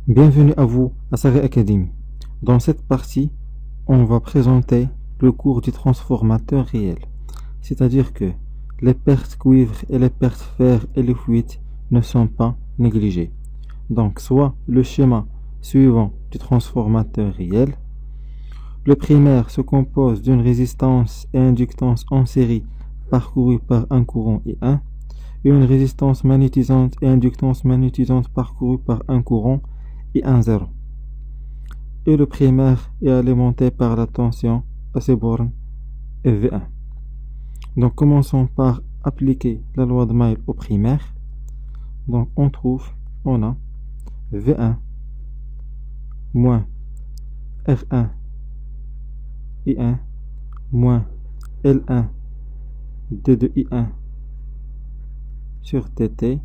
Bienvenue à vous à Sari Academy. Dans cette partie, on va présenter le cours du transformateur réel. C'est-à-dire que les pertes cuivre et les pertes fer et les fuites ne sont pas négligées. Donc, soit le schéma suivant du transformateur réel. Le primaire se compose d'une résistance et inductance en série parcourue par un courant I1 et une résistance magnétisante et inductance magnétisante parcourue par un courant I10. Et le primaire est alimenté par la tension à ses bornes V1. Donc commençons par appliquer la loi de Mail au primaire. Donc on a V1 moins R1 I1 moins L1 D2 I1 sur TT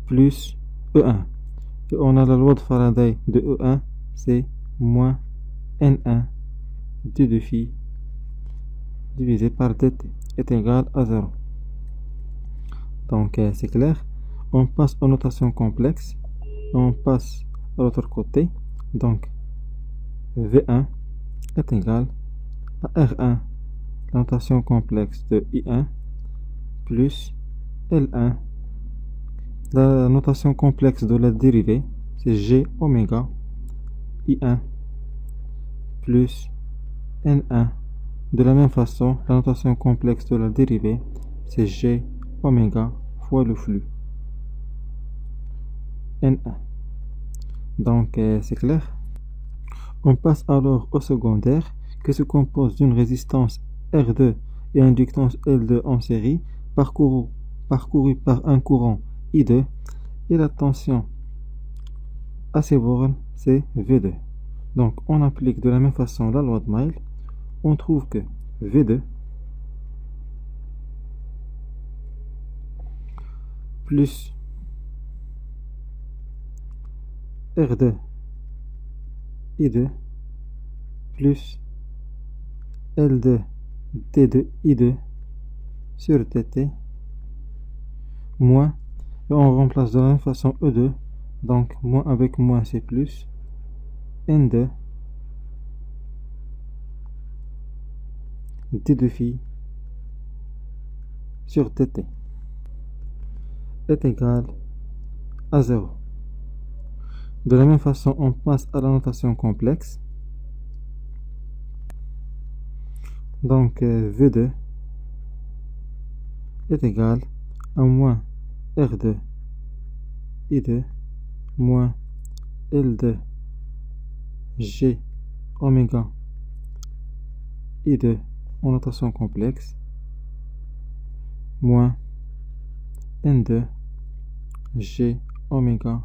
plus E1. Et on a la loi de Faraday de E1, c'est moins N1 D2 phi divisé par DT est égal à 0. Donc c'est clair. On passe aux notations complexes. On passe à l'autre côté. Donc V1 est égal à R1, la notation complexe de I1 plus L1. La notation complexe de la dérivée, c'est G oméga I1 plus N1. De la même façon, la notation complexe de la dérivée, c'est G oméga fois le flux N1. Donc, c'est clair. On passe alors au secondaire, qui se compose d'une résistance R2 et inductance L2 en série, parcourue par un courant I2, et la tension à ces bornes, c'est V2. Donc, on applique de la même façon la loi de Mail. On trouve que V2 plus R2 I2 plus L2 T2 I2 sur TT moins, et on remplace de la même façon E2, donc moins avec moins c'est plus N2 D2 phi sur TT est égal à 0. De la même façon, on passe à la notation complexe. Donc V2 est égal à moins R2 I2 moins L2 G oméga I2 en notation complexe moins N2 G oméga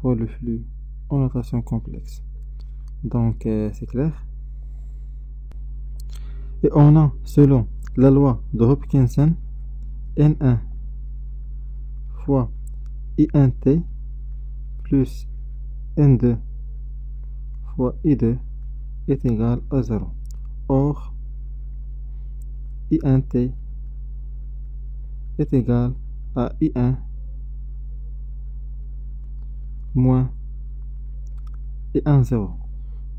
fois le flux en notation complexe. Donc c'est clair. Et on a, selon la loi de Hopkinson, N1 fois I1T plus N2 fois I2 est égal à 0. Or, I1T est égal à I1 moins I10.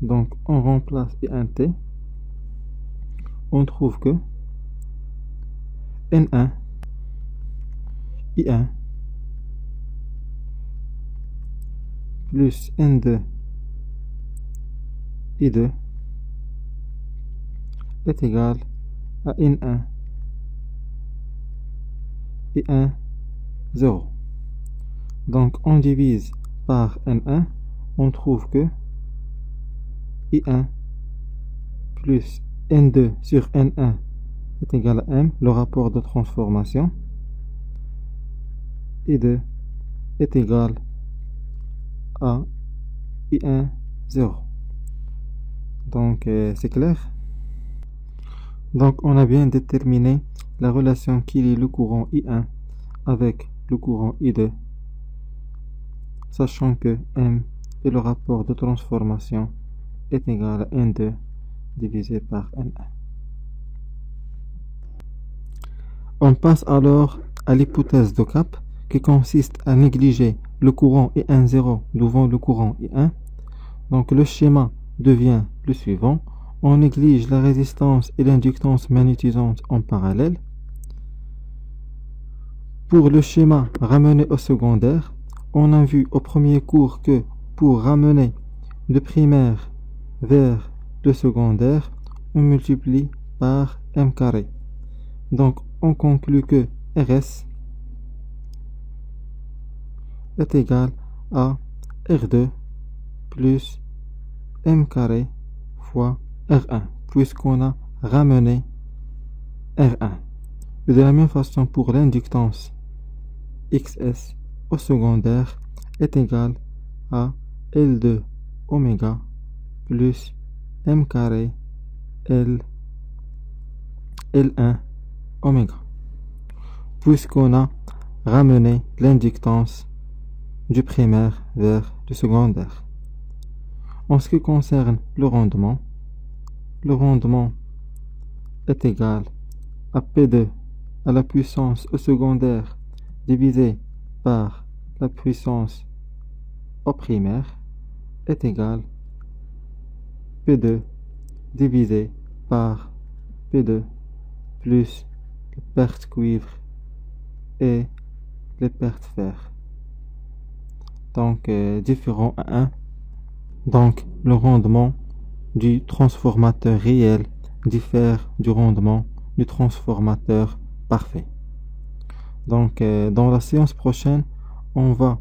Donc, on remplace I1T. On trouve que N1 I1 plus N2 I2 est égal à N1 I1 0. Donc on divise par N1, on trouve que I1 plus N2 sur N1 est égal à M, le rapport de transformation. I2 est égal à I1 0. Donc c'est clair. Donc on a bien déterminé la relation qui lie le courant I1 avec le courant I2, sachant que M est le rapport de transformation est égal à N2 divisé par N1. On passe alors à l'hypothèse de Cap qui consiste à négliger le courant I10 devant le courant I1. Donc le schéma devient le suivant. On néglige la résistance et l'inductance magnétisante en parallèle. Pour le schéma ramené au secondaire, on a vu au premier cours que pour ramener le primaire vers le secondaire, on multiplie par m carré. Donc on conclut que RS est égal à R2 plus m carré fois R1, puisqu'on a ramené R1. Et de la même façon pour l'inductance, XS au secondaire est égal à L2 oméga plus m carré L1 oméga, puisqu'on a ramené l'inductance du primaire vers le secondaire. En ce qui concerne le rendement est égal à P2 à la puissance au secondaire divisé par la puissance au primaire est égal à P2 divisé par P2 plus les pertes cuivre et les pertes fer. Donc différent à 1. Donc le rendement du transformateur réel diffère du rendement du transformateur parfait. Donc dans la séance prochaine, on va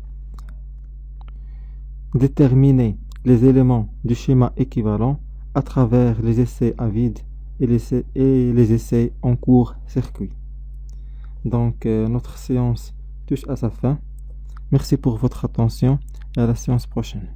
déterminer les éléments du schéma équivalent à travers les essais à vide et les essais en court circuit. Donc notre séance touche à sa fin. Merci pour votre attention et à la séance prochaine.